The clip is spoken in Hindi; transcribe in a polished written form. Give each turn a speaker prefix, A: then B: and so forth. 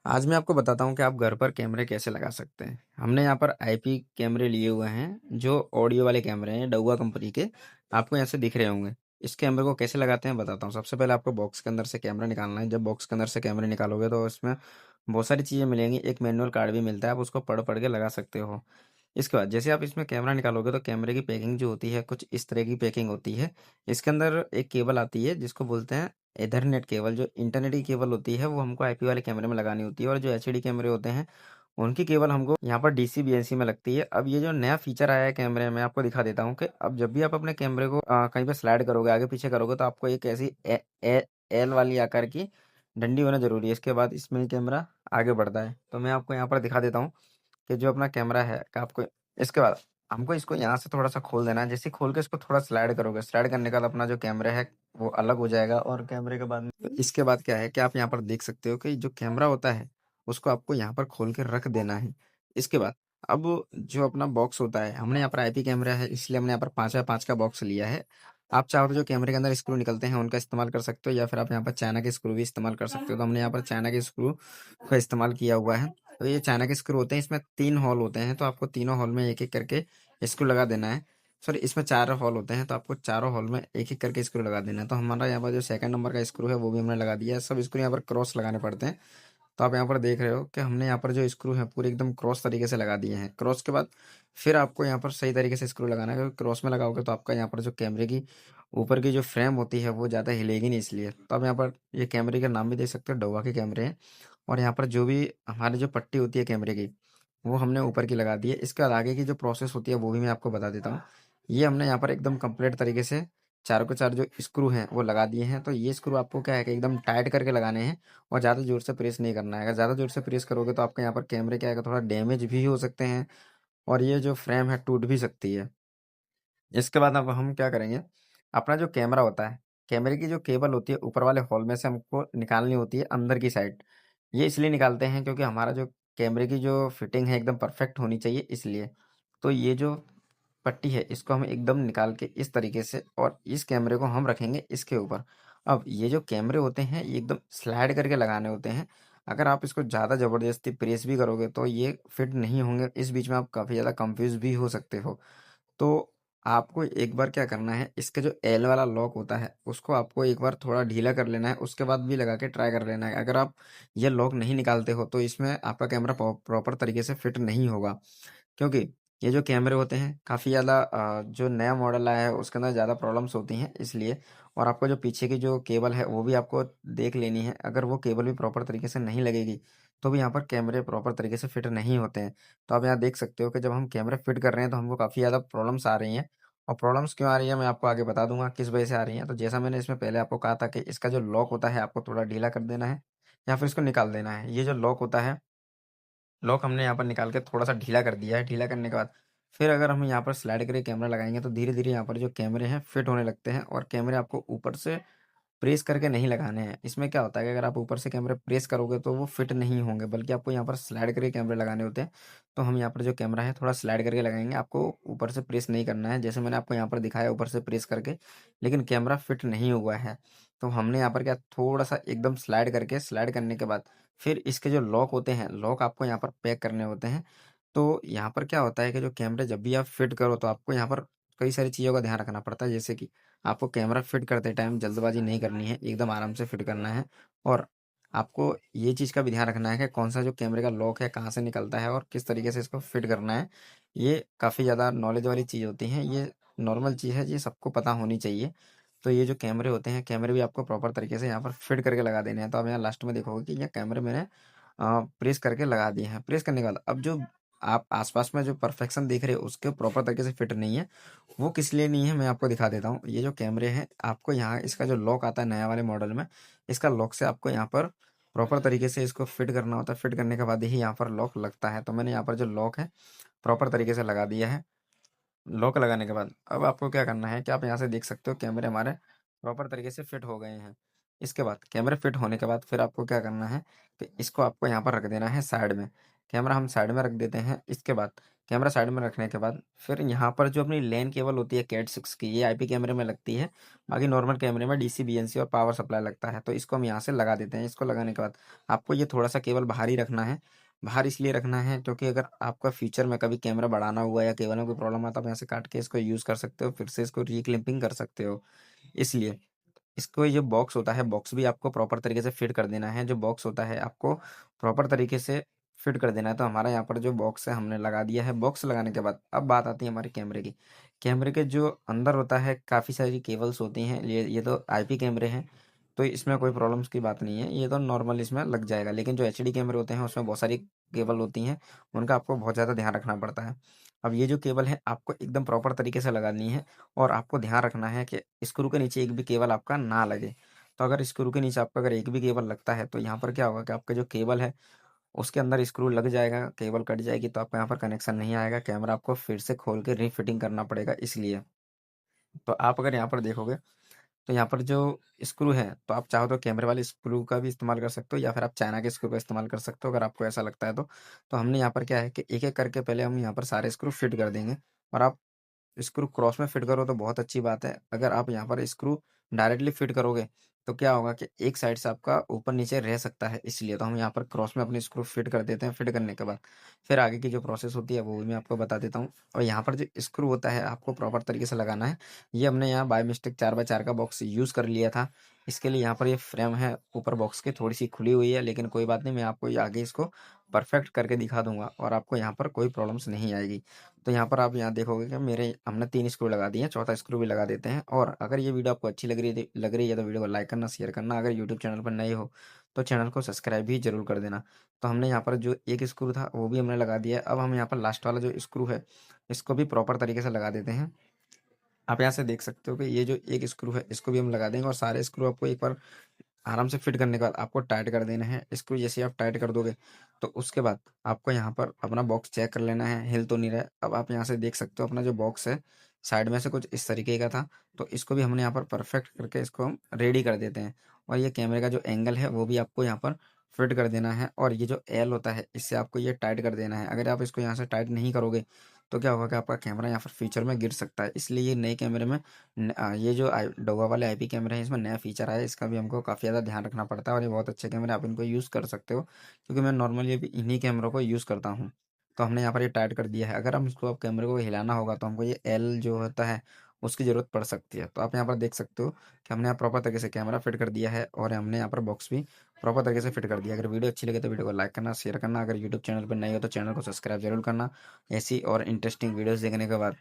A: आज मैं आपको बताता हूँ कि आप घर पर कैमरे कैसे लगा सकते हैं। हमने यहाँ पर आईपी कैमरे लिए हुए हैं, जो ऑडियो वाले कैमरे हैं, डउआ कंपनी के। आपको यहाँ से दिख रहे होंगे। इस कैमरे को कैसे लगाते हैं बताता हूँ। सबसे पहले आपको बॉक्स के अंदर से कैमरा निकालना है। जब बॉक्स के अंदर से कैमरे निकालोगे तो इसमें बहुत सारी चीज़ें मिलेंगी। एक मैनुअल कार्ड भी मिलता है, आप उसको पढ़ पढ़ के लगा सकते हो। इसके बाद जैसे आप इसमें कैमरा निकालोगे तो कैमरे की पैकिंग जो होती है कुछ इस तरह की पैकिंग होती है। इसके अंदर एक केबल आती है जिसको बोलते हैं एथरनेट केबल। जो इंटरनेट की केबल होती है वो हमको आईपी वाले कैमरे में लगानी होती है, और जो एचडी कैमरे होते हैं उनकी केबल हमको यहाँ पर डीसी बीएनसी में लगती है। अब ये जो नया फीचर आया है कैमरे में, आपको दिखा देता हूँ कि अब जब भी आप अपने कैमरे को कहीं पे स्लाइड करोगे, आगे पीछे करोगे, तो आपको एक ऐसी एल वाली आकार की डंडी होना जरूरी है। इसके बाद इसमें कैमरा आगे बढ़ता है। तो मैं आपको यहाँ पर दिखा देता हूँ कि जो अपना कैमरा है का आपको इसके बाद हमको इसको यहाँ से थोड़ा-सा खोल देना है। जैसे ही खोल के इसको थोड़ा स्लाइड करोगे, स्लाइड करने के बाद अपना जो कैमरा है वो अलग हो जाएगा। और कैमरे के बाद में इसके बाद क्या है कि आप यहाँ पर देख सकते हो कि जो कैमरा होता है, उसको आपको यहाँ पर खोल के रख देना है। इसके बाद अब जो अपना बॉक्स होता है, हमने यहाँ पर आईपी कैमरा है इसलिए हमने यहाँ पर 5x5 का बॉक्स लिया है। आप चाहो तो जो कैमरे के अंदर स्क्रू निकलते हैं उनका इस्तेमाल कर सकते हो, या फिर आप यहाँ पर चाइना के स्क्रू भी इस्तेमाल कर सकते हो। तो हमने यहाँ पर चाइना के स्क्रू का इस्तेमाल किया हुआ है। तो ये चाइना के स्क्रू होते हैं, इसमें 3 होल होते हैं, तो आपको तीनों होल में एक-एक करके स्क्रू लगा देना है। सॉरी, इसमें 4 होल होते हैं, तो आपको चारों होल में एक-एक करके स्क्रू लगा देना है। तो हमारा यहाँ पर जो सेकंड नंबर का स्क्रू है वो भी हमने लगा दिया है। सब स्क्रू यहाँ पर क्रॉस लगाने पड़ते हैं। तो आप यहाँ पर देख रहे हो कि हमने यहाँ पर जो स्क्रू है पूरे एकदम क्रॉस तरीके से लगा दिए हैं। क्रॉस के बाद फिर आपको यहाँ पर सही तरीके से स्क्रू लगाना है, क्योंकि क्रॉस में लगाओगे तो आपका यहाँ पर जो कैमरे की ऊपर की जो फ्रेम होती है वो ज़्यादा हिलेगी नहीं, इसलिए। तो आप यहाँ पर ये कैमरे का नाम भी देख सकते हो, डौवा के कैमरे हैं। और यहाँ पर जो भी हमारी जो पट्टी होती है कैमरे की, वो हमने ऊपर की लगा दी है। इसके बाद आगे की जो प्रोसेस होती है वो भी मैं आपको बता देता हूँ। ये हमने यहाँ पर एकदम कंप्लीट तरीके से चारों के चार जो स्क्रू हैं वो लगा दिए हैं। तो ये स्क्रू आपको क्या है कि एकदम टाइट करके लगाने हैं, और ज़्यादा ज़ोर से प्रेस नहीं करना है। अगर ज़्यादा ज़ोर से प्रेस करोगे तो आपके यहाँ पर कैमरे क्या है कि थोड़ा डैमेज भी हो सकते हैं, और ये जो फ्रेम है टूट भी सकती है। इसके बाद अब हम क्या करेंगे, अपना जो कैमरा होता है, कैमरे की जो केबल होती है ऊपर वाले हॉल में से हमको निकालनी होती है अंदर की साइड। ये इसलिए निकालते हैं क्योंकि हमारा जो कैमरे की जो फिटिंग है एकदम परफेक्ट होनी चाहिए, इसलिए। तो ये जो पट्टी है इसको हम एकदम निकाल के इस तरीके से, और इस कैमरे को हम रखेंगे इसके ऊपर। अब ये जो कैमरे होते हैं ये एकदम स्लाइड करके लगाने होते हैं। अगर आप इसको ज़्यादा ज़बरदस्ती प्रेस भी करोगे तो ये फिट नहीं होंगे। इस बीच में आप काफ़ी ज़्यादा कंफ्यूज भी हो सकते हो। तो आपको एक बार क्या करना है, इसके जो एल वाला लॉक होता है उसको आपको एक बार थोड़ा ढीला कर लेना है, उसके बाद भी लगा के ट्राई कर लेना है। अगर आप ये लॉक नहीं निकालते हो तो इसमें आपका कैमरा प्रॉपर तरीके से फिट नहीं होगा, क्योंकि ये जो कैमरे होते हैं काफ़ी ज़्यादा जो नया मॉडल आया है उसके अंदर ज़्यादा प्रॉब्लम्स होती हैं, इसलिए। और आपको जो पीछे की जो केबल है वो भी आपको देख लेनी है। अगर वो केबल भी प्रॉपर तरीके से नहीं लगेगी तो भी यहाँ पर कैमरे प्रॉपर तरीके से फिट नहीं होते हैं। तो आप यहाँ देख सकते हो कि जब हम कैमरे फिट कर रहे हैं तो हमको काफ़ी ज़्यादा प्रॉब्लम्स आ रही हैं। और प्रॉब्लम्स क्यों आ रही है मैं आपको आगे बता दूंगा किस वजह से आ रही हैं। तो जैसा मैंने इसमें पहले आपको कहा था कि इसका जो लॉक होता है आपको थोड़ा ढीला कर देना है, या फिर इसको निकाल देना है। ये जो लॉक होता है, लॉक हमने यहाँ पर निकाल के थोड़ा-सा ढीला कर दिया है। ढीला करने के बाद फिर अगर हम यहाँ पर स्लाइड करके कैमरा लगाएँगे तो धीरे-धीरे यहाँ पर जो कैमरे हैं फिट होने लगते हैं, और कैमरे आपको ऊपर से प्रेस करके नहीं लगाने हैं। इसमें क्या होता है कि अगर आप ऊपर से कैमरे प्रेस करोगे तो वो फिट नहीं होंगे, बल्कि आपको यहाँ पर स्लाइड करके कैमरे लगाने होते हैं। तो हम यहाँ पर जो कैमरा है थोड़ा स्लाइड करके लगाएँगे, आपको ऊपर से प्रेस नहीं करना है। जैसे मैंने आपको यहाँ पर दिखाया ऊपर से प्रेस करके, लेकिन कैमरा फिट नहीं हुआ है। तो हमने यहाँ पर क्या थोड़ा-सा एकदम स्लाइड करके, स्लाइड करने के बाद फिर इसके जो लॉक होते हैं, लॉक आपको यहाँ पर पैक करने होते हैं। तो यहाँ पर क्या होता है कि जो कैमरे जब भी आप फिट करो तो आपको यहाँ पर कई सारी चीज़ों का ध्यान रखना पड़ता है। जैसे कि आपको कैमरा फिट करते टाइम जल्दबाजी नहीं करनी है, एकदम आराम से फिट करना है। और आपको ये चीज़ का भी ध्यान रखना है कि कौन-सा जो कैमरे का लॉक है कहाँ से निकलता है और किस तरीके से इसको फिट करना है। ये काफ़ी ज़्यादा नॉलेज वाली चीज़ होती हैं, ये नॉर्मल चीज़ है, ये सबको पता होनी चाहिए। तो ये जो कैमरे होते हैं, कैमरे भी आपको प्रॉपर तरीके से यहाँ पर फिट करके लगा देने हैं। तो आप यहाँ लास्ट में देखोगे कि ये कैमरे मैंने प्रेस करके लगा दिए हैं। प्रेस करने के बाद अब जो आप आस-पास में जो परफेक्शन देख रहे हो उसके प्रॉपर तरीके से फिट नहीं है। वो किस लिए नहीं है मैं आपको दिखा देता हूँ। ये जो कैमरे हैं आपको यहाँ इसका जो लॉक आता है नया वाले मॉडल में, इसका लॉक से आपको यहाँ पर प्रॉपर तरीके से इसको फिट करना होता है। फिट करने के बाद ही यहाँ पर लॉक लगता है। तो मैंने यहाँ पर जो लॉक है प्रॉपर तरीके से लगा दिया है। लॉक लगाने के बाद अब आपको क्या करना है कि आप यहाँ से देख सकते हो कैमरे हमारे प्रॉपर तरीके से फिट हो गए हैं। इसके बाद कैमरे फिट होने के बाद फिर आपको क्या करना है कि इसको आपको यहाँ पर रख देना है साइड में। कैमरा हम साइड में रख देते हैं। इसके बाद कैमरा साइड में रखने के बाद फिर यहाँ पर जो अपनी लैन केबल होती है कैट 6 की, ये आईपी कैमरे में लगती है। बाकी नॉर्मल कैमरे में डीसी, बीएनसी और पावर सप्लाई लगता है। तो इसको हम यहाँ से लगा देते हैं। इसको लगाने के बाद आपको ये थोड़ा-सा केबल बाहर ही रखना है। बाहर इसलिए रखना है क्योंकि अगर आपका फ्यूचर में कभी कैमरा बढ़ाना हुआ या केबल में कोई प्रॉब्लम आता है, आप यहाँ से काट के इसको यूज़ कर सकते हो, फिर से इसको री-क्लैंपिंग कर सकते हो। इसलिए इसको ये बॉक्स होता है, बॉक्स भी आपको प्रॉपर तरीके से फिट कर देना है। जो बॉक्स होता है आपको प्रॉपर तरीके से फिट कर देना है। तो हमारा यहाँ पर जो बॉक्स है हमने लगा दिया है। बॉक्स लगाने के बाद अब बात आती है हमारे कैमरे की। कैमरे के जो अंदर होता है काफ़ी सारी केबल्स होती हैं। ये तो आईपी कैमरे हैं, तो इसमें कोई प्रॉब्लम्स की बात नहीं है। ये तो नॉर्मल इसमें लग जाएगा। लेकिन जो एचडी कैमरे होते हैं उसमें बहुत सारी केबल होती हैं, उनका आपको बहुत ज़्यादा ध्यान रखना पड़ता है। अब ये जो केबल है आपको एकदम प्रॉपर तरीके से लगानी है और आपको ध्यान रखना है कि स्क्रू के नीचे एक भी केबल आपका ना लगे। तो अगर स्क्रू के नीचे आपका अगर एक भी केबल लगता है तो यहाँ पर क्या होगा कि आपका जो केबल है उसके अंदर स्क्रू लग जाएगा, केबल कट जाएगी तो आपका यहाँ पर कनेक्शन नहीं आएगा। कैमरा आपको फिर से खोल के रीफिटिंग करना पड़ेगा इसलिए। तो आप अगर यहाँ पर देखोगे तो यहाँ पर जो स्क्रू है, तो आप चाहो तो कैमरे वाले स्क्रू का भी इस्तेमाल कर सकते हो या फिर आप चाइना के स्क्रू का इस्तेमाल कर सकते हो अगर आपको ऐसा लगता है तो। तो हमने यहाँ पर क्या है कि एक-एक करके पहले हम यहाँ पर सारे स्क्रू फिट कर देंगे और आप स्क्रू क्रॉस में फिट करो तो बहुत अच्छी बात है। अगर आप यहाँ पर स्क्रू डायरेक्टली फिट करोगे, तो क्या होगा कि एक साइड से आपका ऊपर-नीचे रह सकता है इसलिए। तो हम यहाँ पर क्रॉस में अपनी स्क्रू फिट कर देते हैं। फिट करने के बाद फिर आगे की जो प्रोसेस होती है वो भी मैं आपको बता देता हूँ। और यहाँ पर जो स्क्रू होता है आपको प्रॉपर तरीके से लगाना है। ये हमने यहाँ बाय मिस्टेक 4x4 का बॉक्स यूज़ कर लिया था। इसके लिए यहाँ पर ये फ्रेम है ऊपर बॉक्स के थोड़ी-सी खुली हुई है, लेकिन कोई बात नहीं, मैं आपको ये आगे इसको परफेक्ट करके दिखा दूँगा और आपको यहाँ पर कोई प्रॉब्लम्स नहीं आएगी। तो यहाँ पर आप यहाँ देखोगे कि मेरे हमने 3 स्क्रू लगा दिए हैं, चौथा स्क्रू भी लगा देते हैं। और अगर ये वीडियो आपको अच्छी लग रही है तो वीडियो को लाइक करना, शेयर करना। अगर यूट्यूब चैनल पर नए हो तो चैनल को सब्सक्राइब भी ज़रूर कर देना। तो हमने यहाँ पर जो एक स्क्रू था वो भी हमने लगा दिया है। अब हम यहाँ पर लास्ट वाला जो स्क्रू है इसको भी प्रॉपर तरीके से लगा देते हैं। आप यहाँ से देख सकते हो कि ये जो एक स्क्रू है इसको भी हम लगा देंगे और सारे स्क्रू आपको एक बार आराम से फिट करने के बाद आपको टाइट कर देना है। स्क्रू जैसे ही आप टाइट कर दोगे, तो उसके बाद आपको यहाँ पर अपना बॉक्स चेक कर लेना है, हिल तो नहीं रहा है। अब आप यहाँ से देख सकते हो अपना जो बॉक्स है, साइड में से कुछ इस तरीके का था, तो इसको भी हमने यहाँ पर परफेक्ट करके इसको हम रेडी कर देते हैं। और ये कैमरे का जो एंगल है, वो भी आपको यहाँ पर फिट कर देना है और ये जो एल होता है, इससे आपको ये टाइट कर देना है। अगर आप इसको यहाँ से टाइट नहीं करोगे, तो क्या होगा कि आपका कैमरा यहाँ पर फ्यूचर में गिर सकता है। इसलिए ये नए कैमरे में ये जो डोवा वाले आईपी कैमरे हैं इसमें नया फीचर आया है, इसका भी हमको काफ़ी ज़्यादा ध्यान रखना पड़ता है और ये बहुत अच्छे कैमरे, आप इनको यूज़ कर सकते हो क्योंकि मैं नॉर्मली अभी इन्हीं कैमरों को यूज़ करता हूँ। तो हमने यहाँ पर ये टाइट कर दिया है। अगर हम इसको अब कैमरे को हिलाना होगा तो हमको ये एल जो होता है उसकी ज़रूरत पड़ सकती है। तो आप यहाँ पर देख सकते हो कि हमने यहाँ प्रॉपर तरीके से कैमरा फिट कर दिया है और हमने यहाँ पर बॉक्स भी प्रॉपर तरीके से फिट कर दिया। अगर वीडियो अच्छी लगे तो वीडियो को लाइक करना, शेयर करना। अगर यूट्यूब चैनल पर नए हो तो चैनल को सब्सक्राइब जरूर करना। ऐसी और इंटरेस्टिंग वीडियोज़ देखने के बाद